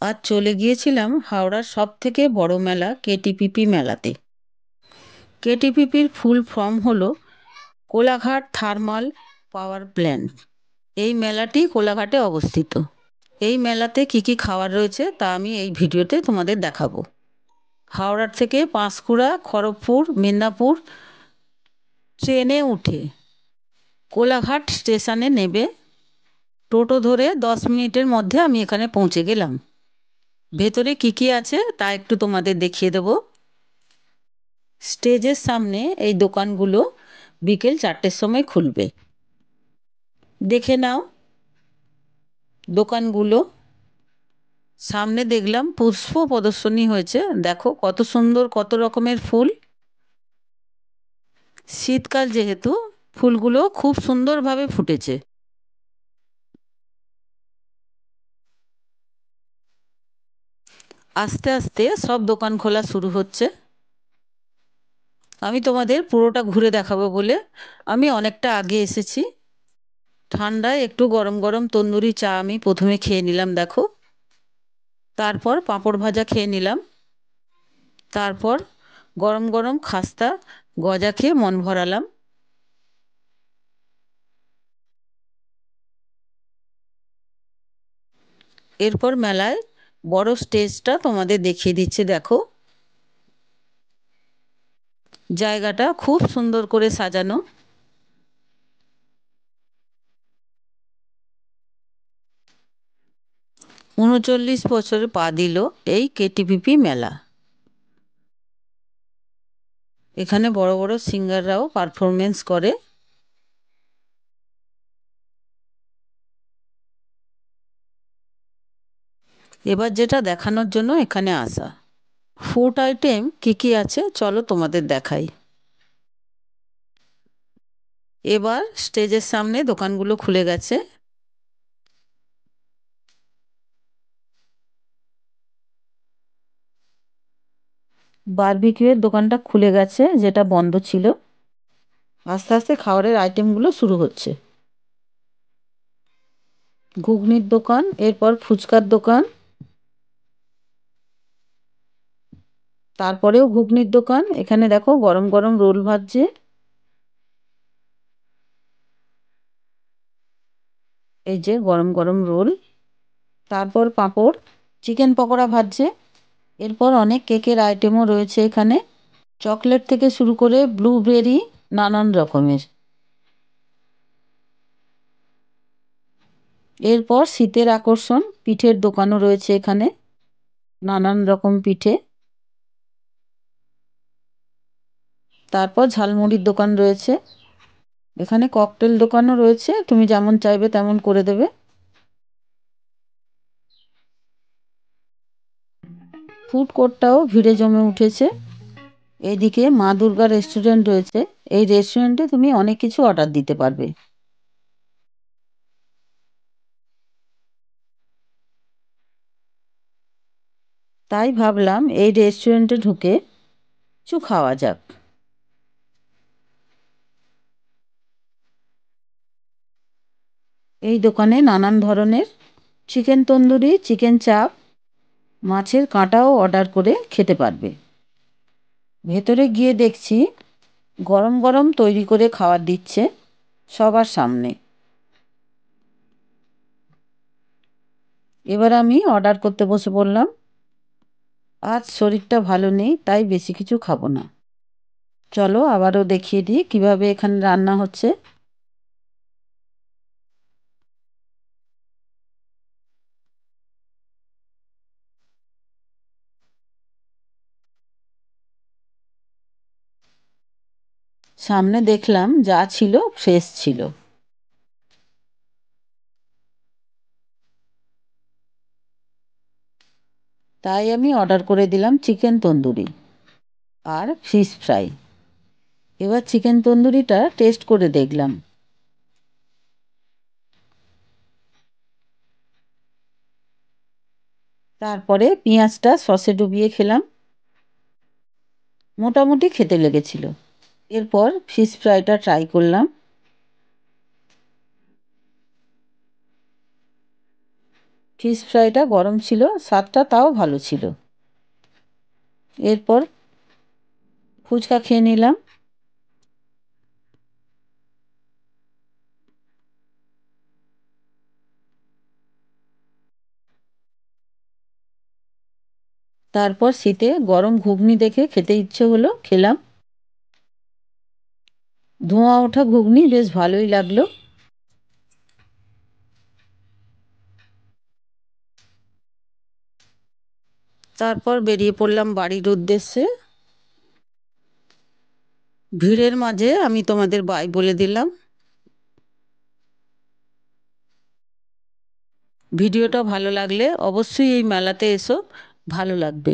আজ চলে গিয়েছিলাম হাওড়ার সবথেকে বড় মেলা কেটিপিপি মেলাতে। কেটিপিপির ফুল ফর্ম হলো কোলাঘাট থার্মাল পাওয়ার প্ল্যান্ট। এই মেলাটি কোলাঘাটে অবস্থিত। এই মেলাতে কি কি খাবার রয়েছে তা আমি এই ভিডিওতে তোমাদের দেখাবো। হাওড়ার থেকে পাঁশকুড়া, খড়গপুর, মেদিনীপুর ট্রেনে উঠে কোলাঘাট স্টেশনে নেবে টোটো ধরে 10 মিনিটের মধ্যে আমি এখানে পৌঁছে গেলাম। ভেতরে কি কি আছে তা একটু তোমাদের দেখিয়ে দেবো। স্টেজের সামনে এই দোকানগুলো বিকেল 4টের সময় খুলবে। দেখে নাও দোকানগুলো। সামনে দেখলাম পুষ্প প্রদর্শনী হয়েছে, দেখো কত সুন্দর কত রকমের ফুল। শীতকাল যেহেতু ফুলগুলো খুব সুন্দরভাবে ফুটেছে। আস্তে আস্তে সব দোকান খোলা শুরু হচ্ছে। আমি তোমাদের পুরোটা ঘুরে দেখাবো বলে আমি অনেকটা আগে এসেছি। ঠান্ডায় একটু গরম গরম তন্দুরি চা আমি প্রথমে খেয়ে নিলাম, দেখো। তারপর পাঁপড় ভাজা খেয়ে নিলাম। তারপর গরম গরম খাস্তা গজা খেয়ে মন ভরালাম। এরপর মেলায় বড় স্টেজটা তোমাদের দেখিয়ে দিচ্ছে, দেখো। জায়গাটা খুব সুন্দর করে সাজানো। 39 বছরে পা দিল এই কেটিপিপি মেলা। এখানে বড় বড় সিঙ্গাররাও পারফরমেন্স করে। এবার যেটা দেখানোর জন্য এখানে আসা। ফুড আইটেম কি কি আছে চলো তোমাদের দেখাই। এবার স্টেজের সামনে দোকানগুলো খুলে গেছে। বারবিকিউয়ের দোকানটা খুলে গেছে, যেটা বন্ধ ছিল। আস্তে আস্তে খাবারের আইটেমগুলো শুরু হচ্ছে। ঘুগনির দোকান, এরপর ফুচকার দোকান, তারপরেও ঘুগনির দোকান। এখানে দেখো গরম গরম রোল ভাজছে। এই যে গরম গরম রোল। তারপর পাঁপড়, চিকেন পকোড়া ভাজছে। এরপর অনেক কেকের আইটেমও রয়েছে এখানে। চকলেট থেকে শুরু করে ব্লুবেরি, নানান রকমের। এরপর শীতের আকর্ষণ পিঠের দোকানও রয়েছে এখানে, নানান রকম পিঠে। তারপর ঝালমুড়ির দোকান রয়েছে। এখানে ককটেল দোকানও রয়েছে, তুমি যেমন চাইবে তেমন করে দেবে। ফুড কোর্টটাও ভিড়ে জমে উঠেছে। এইদিকে মা দুর্গা রেস্টুরেন্ট রয়েছে। এই রেস্টুরেন্টে তুমি অনেক কিছু অর্ডার দিতে পারবে। তাই ভাবলাম এই রেস্টুরেন্টে ঢুকে কিছু খাওয়া যাক। এই দোকানে নানান ধরনের চিকেন তন্দুরি, চিকেন চাপ, মাছের কাঁটাও অর্ডার করে খেতে পারবে। ভেতরে গিয়ে দেখছি গরম গরম তৈরি করে খাবার দিচ্ছে সবার সামনে। এবার আমি অর্ডার করতে বসে পড়লাম। আজ শরীরটা ভালো নেই, তাই বেশি কিছু খাবো না। চলো আবারও দেখিয়ে দিই কিভাবে এখানে রান্না হচ্ছে। সামনে দেখলাম যা ছিল ফ্রেশ ছিল। তাই আমি অর্ডার করে দিলাম চিকেন তন্দুরি আর ফিশ ফ্রাই। এবার চিকেন তন্দুরিটা টেস্ট করে দেখলাম। তারপরে পেঁয়াজটা সসে ডুবিয়ে খেলাম। মোটামুটি খেতে লেগেছিল। এরপর ফিশ ফ্রাইটা ট্রাই করলাম। ফিশ ফ্রাইটা গরম ছিল, স্বাদটা তাও ভালো ছিল। এরপর ফুচকা খেয়ে নিলাম। তারপর শীতে গরম ঘুগনি দেখে খেতে ইচ্ছে হলো, খেলাম। ধোঁয়া ওঠা ঘুগনি বেশ ভালোই লাগলো। তারপর বেরিয়ে পড়লাম বাড়ির উদ্দেশ্যে। ভিড়ের মাঝে আমি তোমাদের বাই বলে দিলাম। ভিডিওটা ভালো লাগলে অবশ্যই এই মেলাতে এসো, ভালো লাগবে।